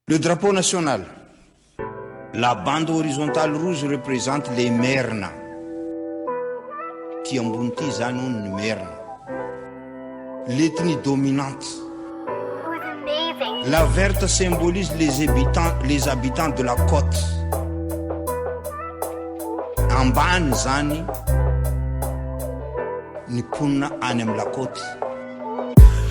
Le drapeau national. La bande horizontale rouge représente les merna. Tiambunti zanon merna. L'ethnie dominante. La verte symbolise les habitants de la côte. Ambani zani ni punna anem la côte.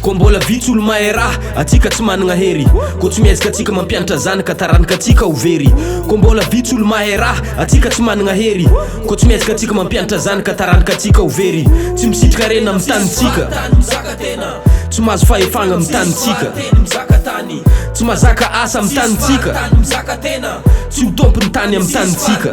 Kombola vitsolo mahera atika tsy managna hery ko tsy miezaka atsika mampianatra zanaka taranaka atsika overy kombola vitsolo mahera atika tsy managna hery ko tsy miezaka atsika mampianatra zanaka taranaka atsika overy tsy misitrika rena amin'ny tanitsika tsy mahazo fahefagna amin'ny tanitsika tsy mazaka asa amin'ny tanitsika tsy ho tompony tany amin'ny tanitsika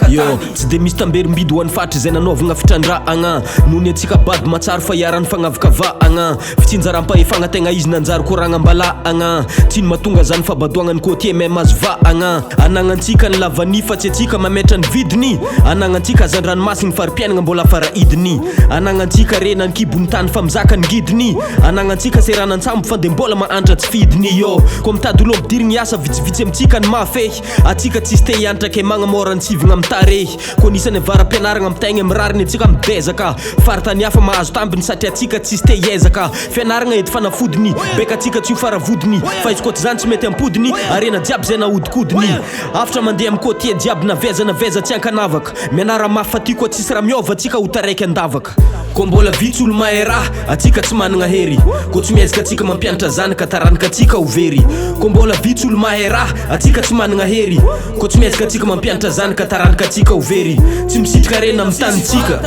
yo tsy de misy tamberimbidy ho an'ny fatra izay nanaovagna fitrandrahagna nohony atsika bady matsaro fa hiaran'ny fagnavakavahagna fitsinjaram-pahefagna tegna izy nanjary koragnam-balahagna tsino mahatonga zany fabadoagnany koty même azo vahagna anagnantsika ny lavany fa tsy atsika mametra ny vidiny anagnantsika azan-dranomasiny fari-piainagna mbola faraidiny anagnantsika rena ny kibony tany fa mizaka ny gidiny anagnantsika seranantsambo fa de mbola mahantra tsy fidiny yo ko mitady olo ampidirigny asa vitsivitsy amintsika ny mafehy atsika tsisy te hianatra ke magnamora ny tsivigna amin'ny tarehy ko nisany varam-pianaragna amin'ny tegna mirariny atsika mibezaka faritany hafa mahazo tambiny satria atsika tsisy te hiezaka fianaragna edy fanafodiny beka atsika tsy ho faravodiny fa izy koty zany tsy mety ampodiny arena jiaby zay nahodinkodiny afatra mandeha amin'ny koty jiaby navezanaveza tsy ankanavaka mianara mafy fa ty koa tsisy raha miova atsika ho taraiky andavaka ko mbola vitsolo mahera atsika tsy managna hery ko tsy miezaka atsika mampianatra zanaka taranaka atsika overy ko mbola vitsolo mahera atsika tsy managna hery ko tsy miezaka atsika mampianatra zanaka taranaka atsika overy tsy misitrika rena amin'ny tanitsika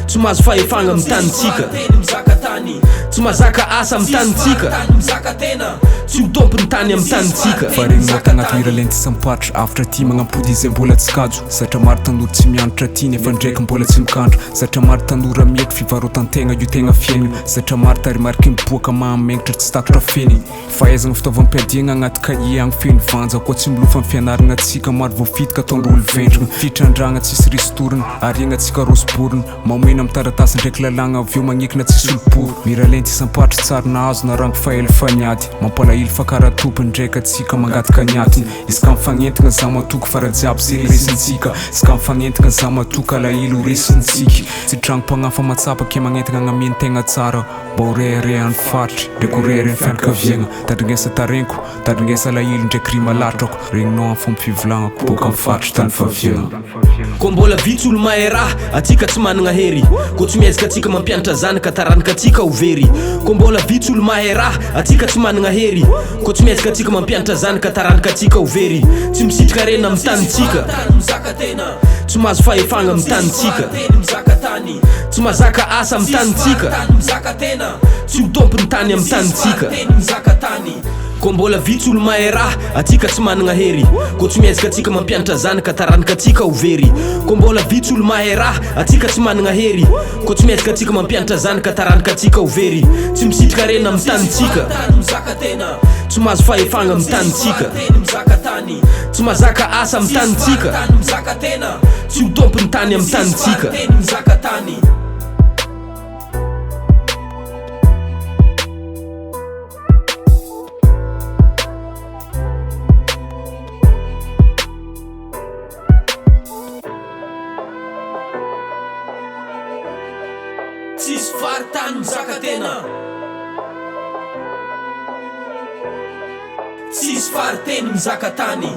tsy mahazo fahefagna amin'ny tanitsika tsy mazaka asa amin'ny tanitsika tsy ho tompony tany amin'ny tanitsika faregninao tagnaty iralenty sampatra afatra ty magnampody izay mbola tsy kajo satria maro tanora tsy mianatra ty nefa ndraiky mbola tsy mikandro satria maro tanora mieky fivarotan-tegna io tegna fiainagna satria maro tarimariky miboaka mahamengitra tsy takatra fenigny fahaizagna fitaovam-piadiagna agnaty kahie agny feno vanja koa tsy milofa amin'ny fianaragna atsika maro voafitika ataon'olo ventragna fitrandragna tsisy ristorina ariagna atsika rosiborina mamena amin'ny taratasy ndraiky lalagna avy eo magnekina tsisy oloporo miralenty sampatra tsara nahazo narango fahaelo faniady mampalahilo fa karaha tompony ndraiky atsika mangataka niatiny izy ka mifagnentigna za matoky fara-jiaby zay resintsika izy ka mifagnentigna za matoky alahilo resintsika tsy tragno-mpagnafa matsapa ke magnentigna agnameny tegna tsara mba ho reharehan'ny fatry ndraiky ho reharehan'ny fianakaviagna tadrinesa tarenko tadrinesa lahilo ndraiky ry malatrako regninao amin'ny fomba fivolagnako boka amin'ny fatry tany faviagna ko mbola vitsolo mahera atsika tsy managna hery ko tsy miezaka atsika mampianatra zanaka taranaka atsika overy ko mbola vitsolo mahera atsika tsy managna hery ko tsy miezaka atsika mampianatra zanaka taranaka atsika overy tsy misitrika rena amin'ny tanitsika tsy mahazo fahefagna amin'ny tanitsika tsy mazaka asa amin'ny tanitsika tsy ho tompony tany amin'ny tanitsika ko mbola vitsolo mahera atsika tsy managna hery ko tsy miezaka atsika mampianatra zanaka taranaka atsika overy ko mbola vitsolo mahera atsika tsy managna hery ko tsy miezaka atsika mampianatra zanaka taranaka atsika overy tsy misitrika rena amin'ny tanitsika tsy mahazo fahefagna amin'ny tanitsika tsy mazaka asa amin'ny tanitsika tsy ho tompony tany amin'ny tanitsika tsisy faritany mizaka tena tsisy fariteny mizaka tany